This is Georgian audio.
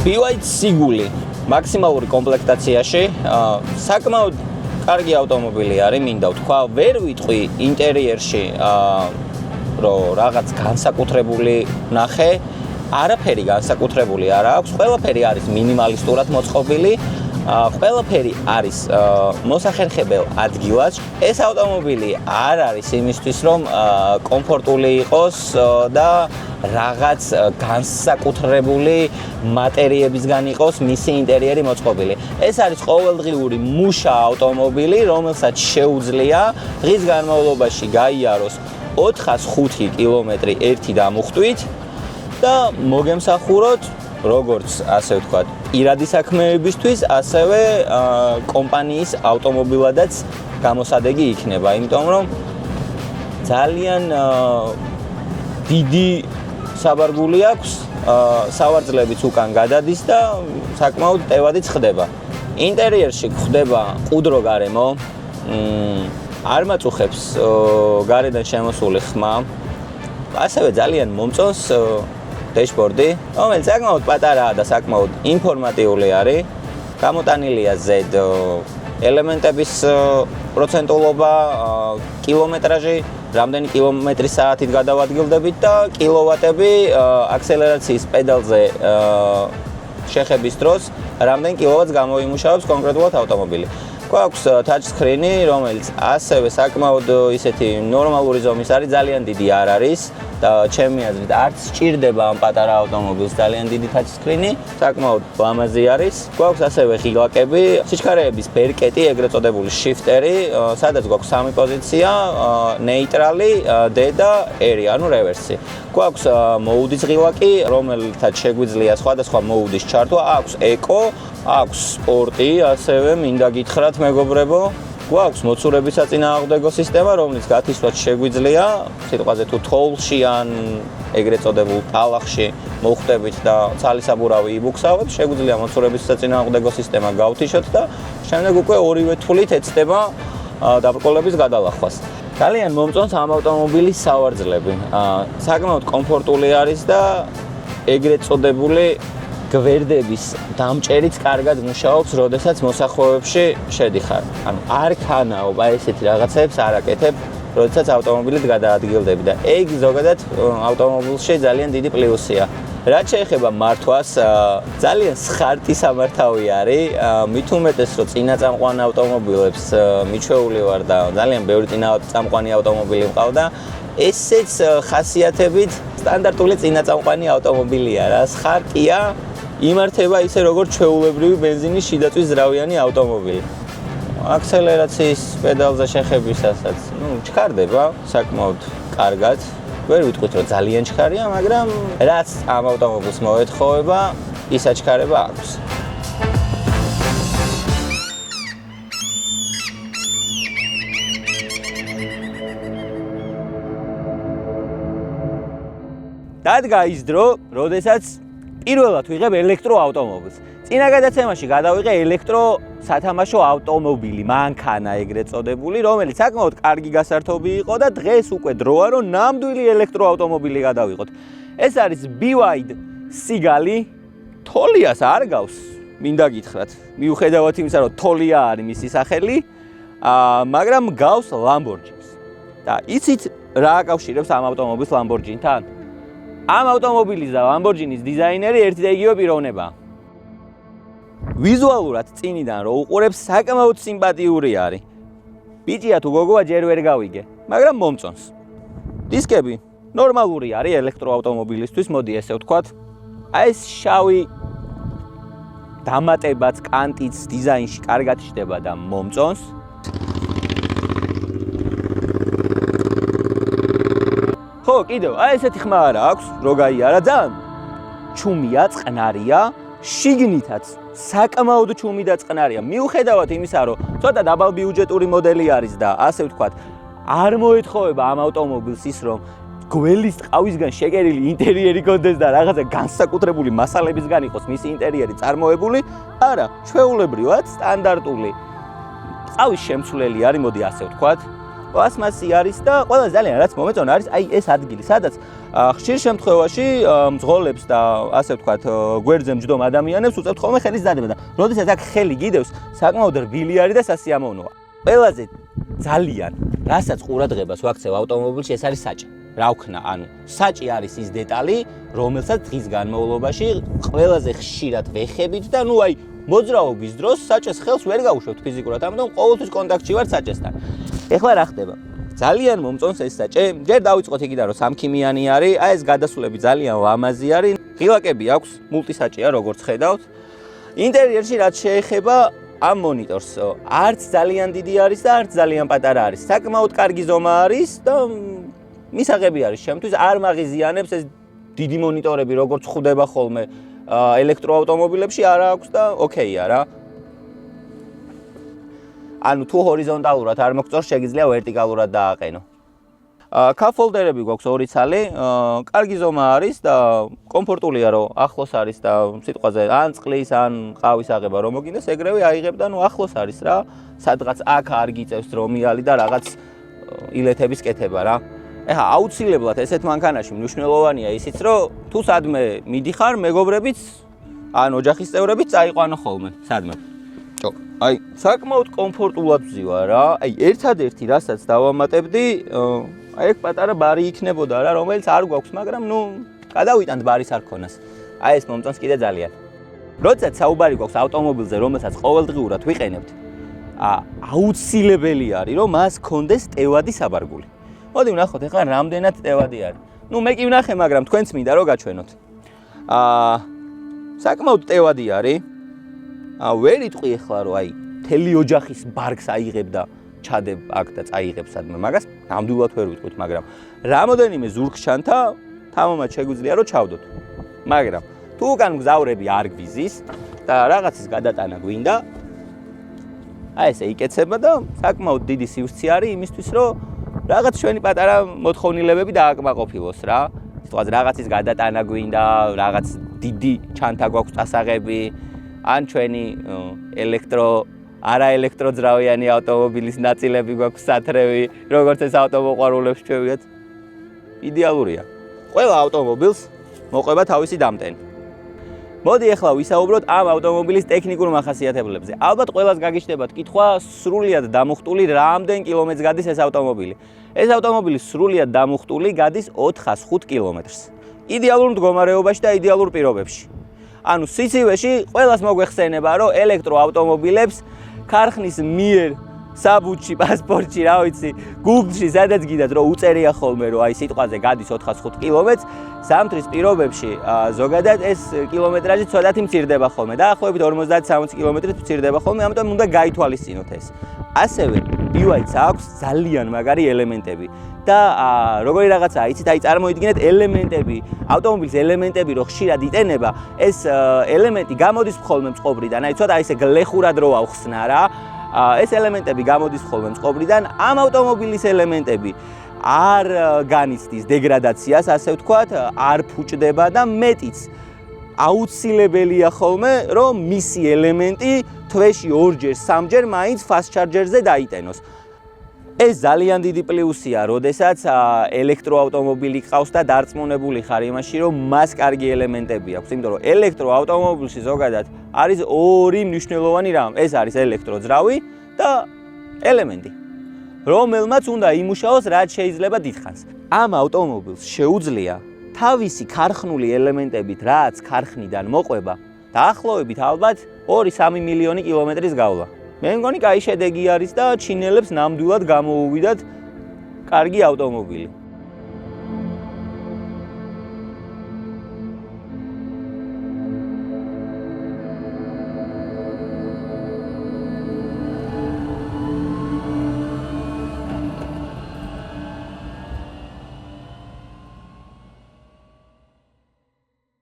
BYD სიგული მაქსიმალური კომპლექტაციაში საკმაოდ კარგი ავტომობილი არის, მინდა ვთქვა, ვერ ვიტყვი ინტერიერში რომ რაღაც განსაკუთრებული ნახე, არაფერი განსაკუთრებული არ აქვს, ყველაფერი არის მინიმალისტურად მოწყობილი, ყველაფერი არის მოსახერხებელ ადგილას. ეს ავტომობილი არ არის იმისთვის, რომ კომფორტული იყოს და რაღაც განსაკუთრებული მატერიებისგან იყოს მისი ინტერიერი მოწყობილი. ეს არის ყოველდღიური მუშა ავტომობილი, რომელსაც შეუძლია დღის განმავლობაში გაიაროს 405 კილომეტრი ერთი დამუხტვით და მოგემსახუროთ როგორც ასე ვთქვათ, პირადი საქმეებისთვის, ასევე კომპანიის ავტომობილადაც გამოსადეგი იქნება, იმიტომ რომ ძალიან დიდი საბარგული აქვს, სავარძლებით უკან გადადის და საკმაოდ ტევადიც ხდება. ინტერიერში ხდება ყუდრო გარემო, არ მაწუხებს გარედან შემოსული ხმა, ასევე ძალიან მომწონს დეშბორდი, რომელიც საკმაოდ პატარაა და საკმაოდ ინფორმატიული არის. გამოტანილია ზედ ელემენტების პროცენტულობა, კილომეტრაჟი, რამდენი კილომეტრი საათით გადავადგილდებით და კილოვატები აქსელერაციის პედალზე შეხების დროს რამდენ კილოვატს გამოიმუშავებს კონკრეტულად ავტომობილი. გვაქვს ტაჩსკრინი, რომელიც ასევე საკმაოდ ისეთი ნორმალური ზომის არის, ძალიან დიდი არ არის და ჩემი აზრით არც სჭირდება ამ პატარა ავტომობილს ძალიან დიდი ტაჩსკრინი, საკმაოდ ლამაზი არის. გვაქვს ასევე ღილაკები, სიჩქარეების ბერკეტი, ეგრეთ წოდებული შიფტერი, სადაც გვაქვს სამი პოზიცია, ნეიტრალი, D და R, ანუ რევერსი. გვაქვს მოუდის ღილაკი, რომელთაც შეგვიძლია სხვადასხვა მოუდის ჩართვა, აქვს ეკო, აქვს სპორტი, ასევე მინდა გითხრათ მეგობრებო, გვაქვს მოცურების საწინააღმდეგო სისტემა, რომელიც გათისვათ შეგვიძლია, სიტყვაზე თუ თოვლში ან ეგრეთ წოდებულ ტალახში მოხვდებით და ცალისაბურავი იბუქსავთ, შეგვიძლია მოცურების საწინააღმდეგო სისტემა გავთიშოთ და შემდეგ უკვე ორივე თვლით ეცდება დაბრკოლების გადალახვას. ძალიან მომწონს ამ ავტომობილის სავარძლები. საკმაოდ კომფორტული არის და ეგრეთ წოდებული გვერდების დამჭერიც კარგად მუშაობს, როდესაც მოსახვევებში შედიხარ. ანუ არ ქანაობ აი ესეთი რაღაცებს არ აკეთებ, როდესაც ავტომობილით გადაადგილდები და ეგ ზოგადად ავტომობილში ძალიან დიდი პლუსია. რაც შეეხება მართვას, ძალიან სხარტი სამართავი არის, მით უმეტეს რომ წინაწამყვან ავტომობილებს მიჩვეული ვარ და ძალიან ბევრი წინაწამყვანი ავტომობილი მყავდა. ესეც ხასიათებით სტანდარტული წინაწამყვანი ავტომობილია რა, სხარტია, იმართება ისე როგორც ჩვეულებრივი ბენზინის შიდაწვის ზრავიანი ავტომობილი. აქსელერაციის პედალზე შეხებისასაც, ჩქარდება საკმაოდ კარგად. ვერ ვიტყვით რომ ძალიან ჩქარია, მაგრამ რაც ამ ავტომობილს მოეთხოვება, ის აჩქარება აქვს. დადგა ის დრო, როდესაც პირველად ვიღებ ელექტროავტომობილს. წინა გადაცემაში გადავიღე ელექტრო სათამაშო ავტომობილი, მანქანა ეგრეთ წოდებული, რომელიც საკმაოდ კარგი გასართობი იყო და დღეს უკვე დროა, რომ ნამდვილი ელექტროავტომობილი გადავიღოთ. ეს არის BYD სიგალი, თოლიას არ გავს, მინდა გითხრათ. მიუხედავად იმისა, რომ თოლია არის მისი სახელი, მაგრამ გავს Lamborghini-ს. და იცით რა აკავშირებს ამ ავტომობილს Lamborghini-თან? ამ ავტომობილის და Lamborghini-ს დიზაინერი ერთი და იგივე პიროვნებაა. ვიზუალურად წინიდან რო უყურებს საკმაოდ სიმპათიური არის. ბიჭია თუ გოგოა ჯერ ვერ გავიგე, მაგრამ მომწონს. დისკები ნორმალური არის ელექტროავტომობილისთვის, მოდი ესე ვთქვათ. აი ეს შავი დამატებაც კანტიც დიზაინში კარგად ჩდება და მომწონს. ხო, კიდევ, აი ესეთი ხმა არა აქვს, რო გაიარა ძალიან. ჩუმია, წყნარია, შიგნითაც საკმაოდ ჩუმი და წყნარია. მიუხედავად იმისა, რომ ცოტა დაბალბიუჯეტური მოდელი არის და ასე ვთქვათ, არ მოეთხოვება ამ ავტომობილს ის, რომ გველის ტყავისგან შეკერილი ინტერიერი კონდეს და რაღაცა განსაკუთრებული მასალებისგან იყოს მისი ინტერიერი წარმოებული. არა, ჩვეულებრივად სტანდარტული ტყავის შემცვლელი არის, მოდი ასე ვთქვათ. პლასმასი არის და ყველა ძალიან რაც მომეწონა არის აი ეს ადგილი, სადაც ხშირ შემთხვევაში მძღოლებს და ასე ვთქვათ, გვერდზე მჯდომ ადამიანებს უწევთ ხოლმე ხელის დადება და როდესაც აქ ხელი გიდევს, საკმაოდ რბილი არის და სასიამოვნოა. ყველაზე ძალიან, რასაც ყურადღებას ვაქცევ ავტომობილში, ეს არის საჭი. რა ვქნა, ანუ საჭი არის ის დეტალი, რომელსაც დღის განმავლობაში ყველაზე ხშირად ვეხებით და ნუ აი მოძრაობის დროს საჭეს ხელს ვერ გავუშვებთ ფიზიკურად, ამიტომ ყოველთვის კონტაქტში ვარ საჭესთან. ეხლა რა ხდება? ძალიან მომწონს ეს საჭე. ჯერ დავიწყოთ იქიდან, რომ სამქიმიანი არის, აი ეს გადასვლები ძალიან ლამაზი არის. ღილაკები აქვს, მულტისაჭია, როგორც ხედავთ. ინტერიერში რაც შეეხება ამ მონიტორს, არც ძალიან დიდი არის და არც ძალიან პატარა არის. საკმაოდ კარგი ზომა არის და მისაღები არის ჩემთვის, არ მაღიზიანებს ეს დიდი მონიტორები, როგორც ხვდება ხოლმე ელექტროავტომობილებში არა აქვს და ოკეია რა. ანუ თუ ჰორიზონტალურად არ მოგწონს, შეგიძლია ვერტიკალურად დააყენო. კაფ-ჰოლდერები გვაქვს 2 ცალი, კარგი ზომა არის და კომფორტულია, რომ ახლოს არის და სიტყვაზე ან წყლის, ან ყავის აღება რომ მოგინდეს, ეგრევე აიღებ და ნუ ახლოს არის რა. სადღაც აქ არ გიწევს რომიალი და რაღაც ილეთების კეთება რა. ეხა აუცილებლად ესეთ მანქანაში მნიშვნელოვანია ისიც, რომ თუ სადმე მიდიხარ, მეგობრებიც ან ოჯახის წევრებიც წაიყვანო ხოლმე სადმე. აი, საკმაოდ კომფორტულად ვზივარ რა. აი, ერთადერთი რასაც დავამატებდი, აი ეგ პატარა ბარი იქნებოდა რა, რომელიც არ გვაქვს, მაგრამ ნუ გადავიტანთ ბარის არქონას. აი ეს მომწონს კიდე ძალიან. როდესაც საუბარი გვაქვს ავტომობილზე, რომელსაც ყოველდღიურად ვიყენებთ, აუცილებელი არის, რომ მას კონდეს ტევადი საბარგული. მოდი ვნახოთ ეხლა რამდენად ტევადი არის. ნუ მე კი ვნახე, მაგრამ თქვენც მინდა რომ გაჩვენოთ. საკმაოდ ტევადი არის. ვერ იტყვი ეხლა რომ აი მთელი ოჯახის ბარგს აიღებ და ჩადებ აქ და წაიღებ სადმე. მაგას ნამდვილად ვერ ვიტყვით, მაგრამ რამოდენიმე ზურგჩანთა თამამად შეგვიძლია რომ ჩავდოთ. მაგრამ თუ უკან გზავრები არ გვიზის და რაღაცის გადატანა გვინდა, აი ესე იკეცება და საკმაოდ დიდი სივრცე არის იმისთვის, რომ რაღაც ჩვენი პატარა მოთხოვნილებები დააკმაყოფილოს რა. სიტყვაზე რაღაცის გადატანა გვინდა, რაღაც დიდი ჩანთა გვაქვს წასაღები, ან ჩვენი არაელექტროძრავიანი ავტომობილის ნაწილები გვაქვს სათრევი, როგორც ეს ავტომოყვარულებს ჩვევიათ. იდეალურია. ყველა ავტომობილს მოყვება თავისი დამტენი. მოდი ახლა ვისაუბროთ ამ ავტომობილის ტექნიკურ მახასიათებლებზე. ალბათ ყველას გაგიჩნდებათ კითხვა, სრულიად დამუხტული რამდენ კილომეტრს გადის ეს ავტომობილი. ეს ავტომობილი სრულიად დამუხტული გადის 405 კილომეტრს. იდეალურ მდგომარეობაში და იდეალურ პირობებში. ანუ სიცივეში ყველას მოგვეხსენება, რომ ელექტროავტომობილებს ქარხნის მიერ საბუთში, პასპორტში, რა ვიცი, Google-ში სადაც გიდათ, რომ უწერია ხოლმე, რომ აი სიტყვაზე გადის 405 კილომეტრს, ზამთრის პირობებში ზოგადად ეს კილომეტრაჟი ცოტათი მცირდება ხოლმე. დაახლოებით 50-60 კილომეტრით მცირდება ხოლმე, ამიტომ უნდა გაითვალისწინოთ ეს. ასევე BYD-ს აქვს ძალიან მაგარი ელემენტები. და როგორი რაღაცაა, იცით, აი წარმოიდგინეთ ელემენტები, ავტომობილის ელემენტები რო ხშირად იტენება, ეს ელემენტი გამოდის ხოლმე წყობრიდან, აი ცოტა ესე გლეხურად რო ავხსნა რა. ეს ელემენტები გამოდის ხოლმე წყობრიდან, ამ ავტომობილის ელემენტები არ განიცდის დეგრადაციას, ასე ვთქვათ, არ ფუჭდება და მეტიც აუცილებელია ხოლმე, რომ მისი ელემენტი თვეში 2-ჯერ, 3-ჯერ მაინც fast charger-ზე დაიტენოს. ეს ძალიან დიდი პლუსია, როდესაც ელექტროავტომობილი ყავს და დარწმუნებული ხარ იმაში, რომ მას კარგი ელემენტები აქვს, იმიტომ რომ ელექტროავტომობილში ზოგადად არის 2 მნიშვნელოვანი რამ. ეს არის ელექტროძრავი და ელემენტი, რომელმაც უნდა იმუშაოს რაც შეიძლება დიდხანს. ამ ავტომობილს შეუძლია თავისი ქარხნული ელემენტებით, რაც ქარხნიდან მოყვება, დაახლოებით ალბათ 2-3 მილიონი კილომეტრის გავლა. მე მგონი კაი შედეგი არის და ჩინელებს ნამდვილად გამოუვიდათ კარგი ავტომობილი.